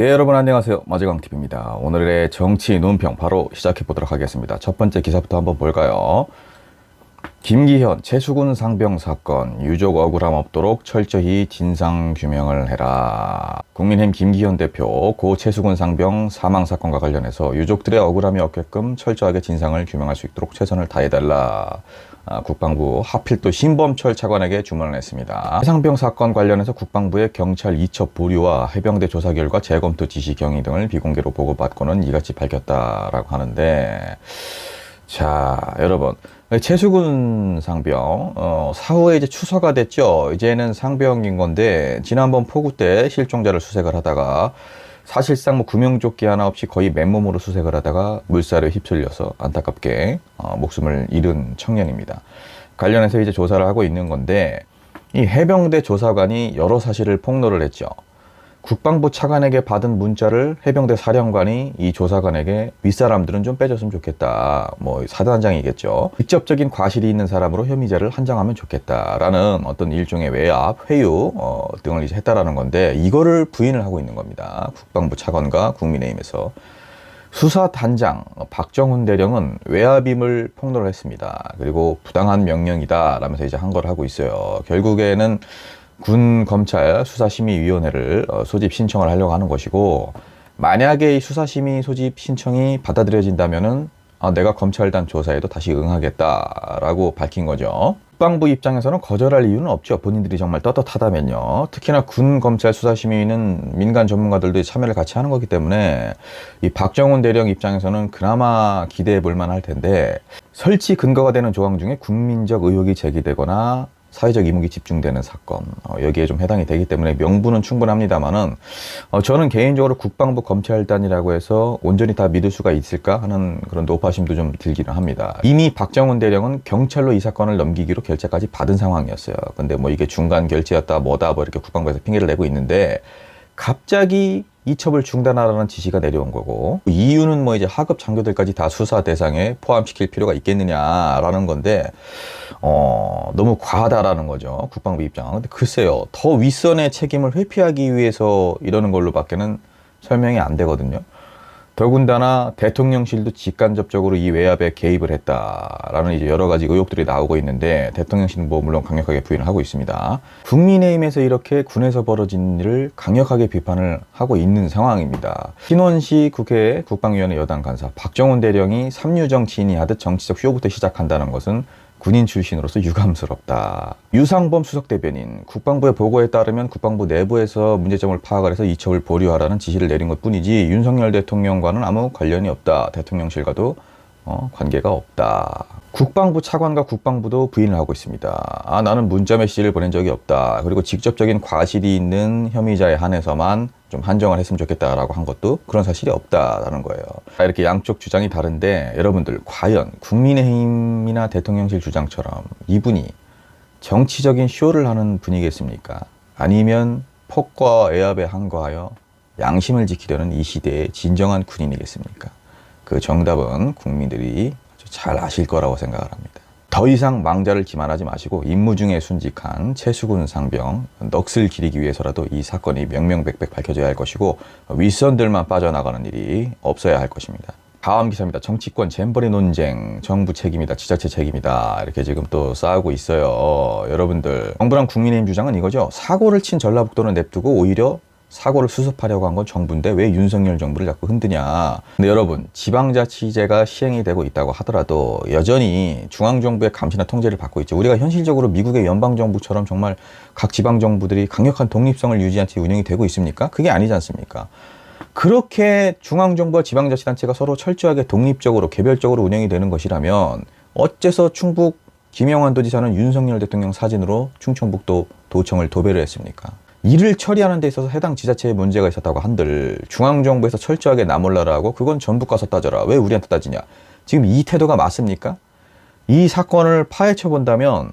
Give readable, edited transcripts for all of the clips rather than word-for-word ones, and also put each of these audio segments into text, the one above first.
네, 여러분 안녕하세요. 마지광TV입니다. 오늘의 정치 논평 바로 시작해 보도록 하겠습니다. 첫 번째 기사부터 한번 볼까요? 김기현 최수근 상병 사건 유족 억울함 없도록 철저히 진상 규명을 해라. 국민의힘 김기현 대표 고 최수근 상병 사망 사건과 관련해서 유족들의 억울함이 없게끔 철저하게 진상을 규명할 수 있도록 최선을 다해달라. 국방부 하필 또 신범철 차관에게 주문을 했습니다. 해상병 사건 관련해서 국방부의 경찰 이첩 보류와 해병대 조사 결과 재검토 지시 경위 등을 비공개로 보고받고는 이같이 밝혔다라고 하는데, 자, 여러분, 최수근 상병 사후에 이제 추서가 됐죠. 이제는 상병인 건데 지난번 폭우 때 실종자를 수색을 하다가 사실상 뭐 구명조끼 하나 없이 거의 맨몸으로 수색을 하다가 물살에 휩쓸려서 안타깝게 목숨을 잃은 청년입니다. 관련해서 이제 조사를 하고 있는 건데, 이 해병대 조사관이 여러 사실을 폭로를 했죠. 국방부 차관에게 받은 문자를 해병대 사령관이 이 조사관에게 윗사람들은 좀 빼줬으면 좋겠다. 뭐 사단장이겠죠. 직접적인 과실이 있는 사람으로 혐의자를 한정하면 좋겠다라는 어떤 일종의 외압, 회유 등을 이제 했다라는 건데, 이거를 부인을 하고 있는 겁니다. 국방부 차관과 국민의힘에서. 수사단장 박정훈 대령은 외압임을 폭로를 했습니다. 그리고 부당한 명령이다 라면서 이제 한 걸 하고 있어요. 결국에는 군 검찰 수사심의위원회를 소집 신청을 하려고 하는 것이고, 만약에 이 수사심의 소집 신청이 받아들여진다면은 내가 검찰단 조사에도 다시 응하겠다라고 밝힌 거죠. 국방부 입장에서는 거절할 이유는 없죠. 본인들이 정말 떳떳하다면요. 특히나 군 검찰 수사심의는 민간 전문가들도 참여를 같이 하는 거기 때문에 이 박정훈 대령 입장에서는 그나마 기대해 볼 만할 텐데, 설치 근거가 되는 조항 중에 국민적 의혹이 제기되거나 사회적 이목이 집중되는 사건, 여기에 좀 해당이 되기 때문에 명분은 충분합니다만은, 저는 개인적으로 국방부 검찰단이라고 해서 온전히 다 믿을 수가 있을까 하는 그런 노파심도 좀 들기는 합니다. 이미 박정훈 대령은 경찰로 이 사건을 넘기기로 결재까지 받은 상황이었어요. 근데 뭐 이게 중간 결재였다 뭐다 뭐 이렇게 국방부에서 핑계를 내고 있는데, 갑자기 이첩을 중단하라는 지시가 내려온 거고, 이유는 뭐 이제 하급 장교들까지 다 수사 대상에 포함시킬 필요가 있겠느냐라는 건데, 너무 과하다라는 거죠, 국방부 입장은. 근데 글쎄요, 더 윗선의 책임을 회피하기 위해서 이러는 걸로 밖에는 설명이 안 되거든요. 더군다나 대통령실도 직간접적으로 이 외압에 개입을 했다라는 이제 여러 가지 의혹들이 나오고 있는데, 대통령실은 뭐 물론 강력하게 부인을 하고 있습니다. 국민의힘에서 이렇게 군에서 벌어진 일을 강력하게 비판을 하고 있는 상황입니다. 신원식 국회 국방위원회 여당 간사 박정훈 대령이 삼류정치인이 하듯 정치적 쇼부터 시작한다는 것은 군인 출신으로서 유감스럽다. 유상범 수석대변인, 국방부의 보고에 따르면 국방부 내부에서 문제점을 파악을 해서 이첩을 보류하라는 지시를 내린 것뿐이지 윤석열 대통령과는 아무 관련이 없다. 대통령실과도 관계가 없다. 국방부 차관과 국방부도 부인을 하고 있습니다. 나는 문자 메시지를 보낸 적이 없다. 그리고 직접적인 과실이 있는 혐의자에 한해서만 좀 한정을 했으면 좋겠다라고 한 것도 그런 사실이 없다라는 거예요. 이렇게 양쪽 주장이 다른데, 여러분들 과연 국민의힘이나 대통령실 주장처럼 이분이 정치적인 쇼를 하는 분이겠습니까? 아니면 폭과 외압에 항거하여 양심을 지키려는 이 시대의 진정한 군인이겠습니까? 그 정답은 국민들이 잘 아실 거라고 생각을 합니다. 더 이상 망자를 기만하지 마시고 임무 중에 순직한 최수근 상병 넋을 기리기 위해서라도 이 사건이 명명백백 밝혀져야 할 것이고, 윗선들만 빠져나가는 일이 없어야 할 것입니다. 다음 기사입니다. 정치권 잼버리 논쟁, 정부 책임이다, 지자체 책임이다, 이렇게 지금 또 싸우고 있어요. 여러분들, 정부랑 국민의힘 주장은 이거죠. 사고를 친 전라북도는 냅두고 오히려 사고를 수습하려고 한 건 정부인데 왜 윤석열 정부를 자꾸 흔드냐. 근데 여러분, 지방자치제가 시행이 되고 있다고 하더라도 여전히 중앙정부의 감시나 통제를 받고 있죠. 우리가 현실적으로 미국의 연방정부처럼 정말 각 지방정부들이 강력한 독립성을 유지한 채 운영이 되고 있습니까? 그게 아니지 않습니까? 그렇게 중앙정부와 지방자치단체가 서로 철저하게 독립적으로 개별적으로 운영이 되는 것이라면 어째서 충북 김영환 도지사는 윤석열 대통령 사진으로 충청북도 도청을 도배를 했습니까? 일을 처리하는 데 있어서 해당 지자체에 문제가 있었다고 한들 중앙정부에서 철저하게 나몰라라 하고 그건 전북 가서 따져라. 왜 우리한테 따지냐. 지금 이 태도가 맞습니까? 이 사건을 파헤쳐 본다면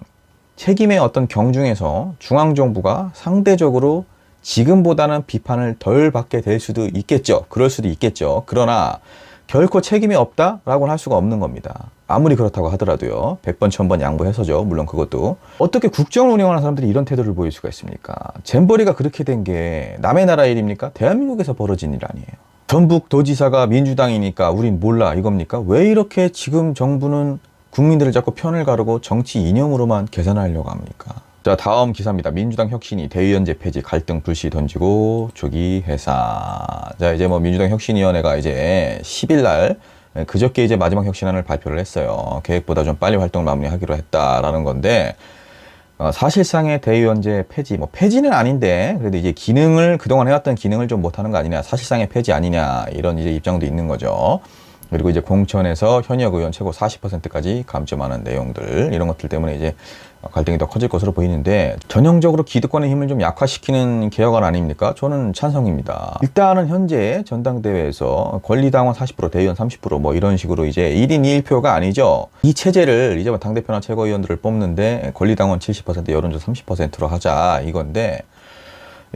책임의 어떤 경중에서 중앙정부가 상대적으로 지금보다는 비판을 덜 받게 될 수도 있겠죠. 그럴 수도 있겠죠. 그러나 결코 책임이 없다라고는 할 수가 없는 겁니다. 아무리 그렇다고 하더라도요. 100번, 1000번 양보해서죠. 물론 그것도. 어떻게 국정을 운영하는 사람들이 이런 태도를 보일 수가 있습니까? 잼버리가 그렇게 된 게 남의 나라 일입니까? 대한민국에서 벌어진 일 아니에요. 전북 도지사가 민주당이니까 우린 몰라 이겁니까? 왜 이렇게 지금 정부는 국민들을 자꾸 편을 가르고 정치 이념으로만 계산하려고 합니까? 자, 다음 기사입니다. 민주당 혁신이 대의원제 폐지 갈등 불씨 던지고 조기 해산. 자, 이제 뭐 민주당 혁신위원회가 이제 10일 날 그저께 이제 마지막 혁신안을 발표를 했어요. 계획보다 좀 빨리 활동을 마무리하기로 했다라는 건데, 사실상의 대의원제 폐지, 뭐 폐지는 아닌데 그래도 이제 기능을 그동안 해왔던 기능을 좀 못하는 거 아니냐, 사실상의 폐지 아니냐 이런 이제 입장도 있는 거죠. 그리고 이제 공천에서 현역 의원 최고 40%까지 감점하는 내용들, 이런 것들 때문에 이제 갈등이 더 커질 것으로 보이는데, 전형적으로 기득권의 힘을 좀 약화시키는 개혁안 아닙니까? 저는 찬성입니다. 일단은 현재 전당대회에서 권리당원 40%, 대의원 30%뭐 이런 식으로 이제 1인 2일표가 아니죠. 이 체제를 이제 당대표나 최고위원들을 뽑는데 권리당원 70%, 여론조사 30%로 하자 이건데,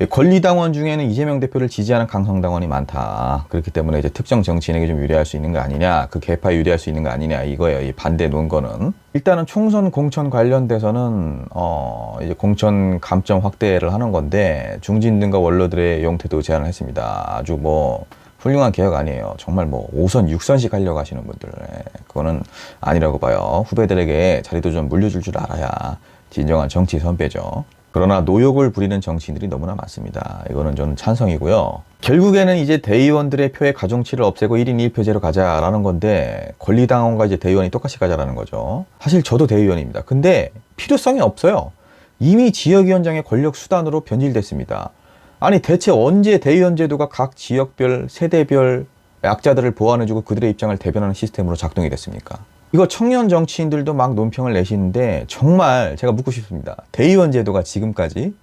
권리당원 중에는 이재명 대표를 지지하는 강성당원이 많다. 그렇기 때문에 이제 특정 정치인에게 좀 유리할 수 있는 거 아니냐, 그 계파에 유리할 수 있는 거 아니냐 이거예요. 이 반대 논거는. 일단은 총선 공천 관련돼서는 이제 공천 감점 확대를 하는 건데, 중진들과 원로들의 용태도 제안을 했습니다. 아주 뭐 훌륭한 개혁 아니에요. 정말 뭐 5선, 6선씩 하려고 하시는 분들, 그거는 아니라고 봐요. 후배들에게 자리도 좀 물려줄 줄 알아야 진정한 정치 선배죠. 그러나 노욕을 부리는 정치인들이 너무나 많습니다. 이거는 저는 찬성이고요. 결국에는 이제 대의원들의 표의 가중치를 없애고 1인 1표제로 가자라는 건데, 권리당원과 이제 대의원이 똑같이 가자라는 거죠. 사실 저도 대의원입니다. 근데 필요성이 없어요. 이미 지역위원장의 권력 수단으로 변질됐습니다. 아니 대체 언제 대의원 제도가 각 지역별, 세대별 약자들을 보완해주고 그들의 입장을 대변하는 시스템으로 작동이 됐습니까? 이거 청년 정치인들도 막 논평을 내시는데, 정말 제가 묻고 싶습니다. 대의원 제도가 지금까지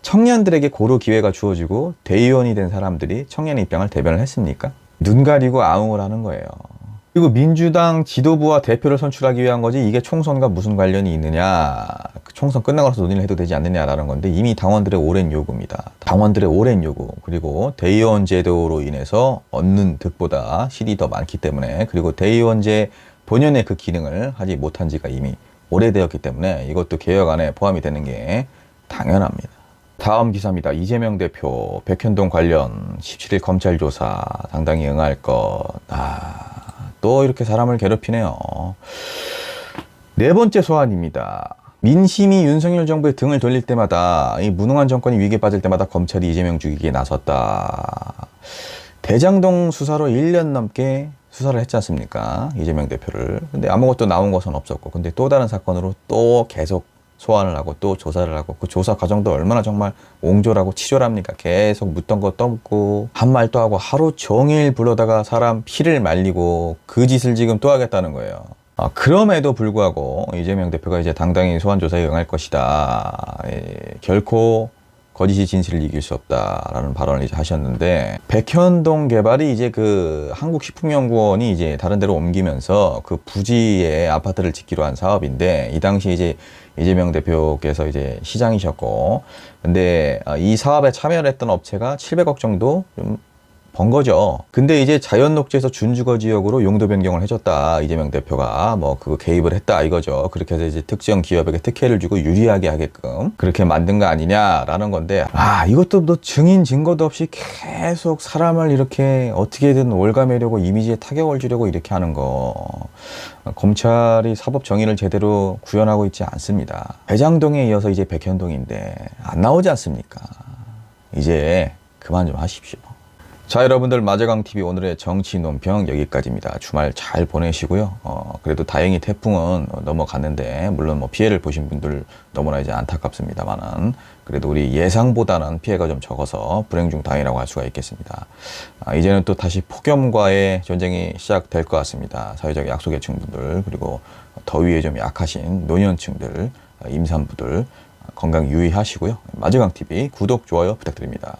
청년들에게 고루 기회가 주어지고 대의원이 된 사람들이 청년의 입장을 대변을 했습니까? 눈 가리고 아웅을 하는 거예요. 그리고 민주당 지도부와 대표를 선출하기 위한 거지, 이게 총선과 무슨 관련이 있느냐, 총선 끝나고 나서 논의를 해도 되지 않느냐라는 건데, 이미 당원들의 오랜 요구입니다. 당원들의 오랜 요구, 그리고 대의원 제도로 인해서 얻는 득보다 실이 더 많기 때문에, 그리고 대의원제 본연의 그 기능을 하지 못한 지가 이미 오래되었기 때문에 이것도 개혁안에 포함이 되는 게 당연합니다. 다음 기사입니다. 이재명 대표 백현동 관련 17일 검찰 조사 당당히 응할 것. 또 이렇게 사람을 괴롭히네요. 네 번째 소환입니다. 민심이 윤석열 정부의 등을 돌릴 때마다, 이 무능한 정권이 위기에 빠질 때마다 검찰이 이재명 죽이기에 나섰다. 대장동 수사로 1년 넘게 수사를 했지 않습니까? 이재명 대표를. 근데 아무것도 나온 것은 없었고, 근데 또 다른 사건으로 또 계속 소환을 하고 또 조사를 하고, 그 조사 과정도 얼마나 정말 옹졸하고 치졸합니까? 계속 묻던 거 떠묻고 한 말 또 하고 하루 종일 불러다가 사람 피를 말리고, 그 짓을 지금 또 하겠다는 거예요. 그럼에도 불구하고 이재명 대표가 이제 당당히 소환 조사에 응할 것이다. 결코 거짓이 진실을 이길 수 없다라는 발언을 이제 하셨는데, 백현동 개발이 이제 그 한국식품연구원이 이제 다른 데로 옮기면서 그 부지에 아파트를 짓기로 한 사업인데, 이 당시 이제 이재명 대표께서 이제 시장이셨고, 근데 이 사업에 참여를 했던 업체가 700억 정도 좀 번 거죠. 근데 이제 자연녹지에서 준주거 지역으로 용도 변경을 해줬다. 이재명 대표가 뭐 그거 개입을 했다 이거죠. 그렇게 해서 이제 특정 기업에게 특혜를 주고 유리하게 하게끔 그렇게 만든 거 아니냐라는 건데, 이것도 너 증인 증거도 없이 계속 사람을 이렇게 어떻게든 올가매려고, 이미지에 타격을 주려고 이렇게 하는 거, 검찰이 사법 정의를 제대로 구현하고 있지 않습니다. 대장동에 이어서 이제 백현동인데 안 나오지 않습니까? 이제 그만 좀 하십시오. 자, 여러분들, 마제강TV 오늘의 정치 논평 여기까지입니다. 주말 잘 보내시고요. 그래도 다행히 태풍은 넘어갔는데, 물론 뭐 피해를 보신 분들 너무나 이제 안타깝습니다만은, 그래도 우리 예상보다는 피해가 좀 적어서 불행 중 다행이라고 할 수가 있겠습니다. 이제는 또 다시 폭염과의 전쟁이 시작될 것 같습니다. 사회적 약소계층분들, 그리고 더위에 좀 약하신 노년층들, 임산부들 건강 유의하시고요. 마제강TV 구독, 좋아요 부탁드립니다.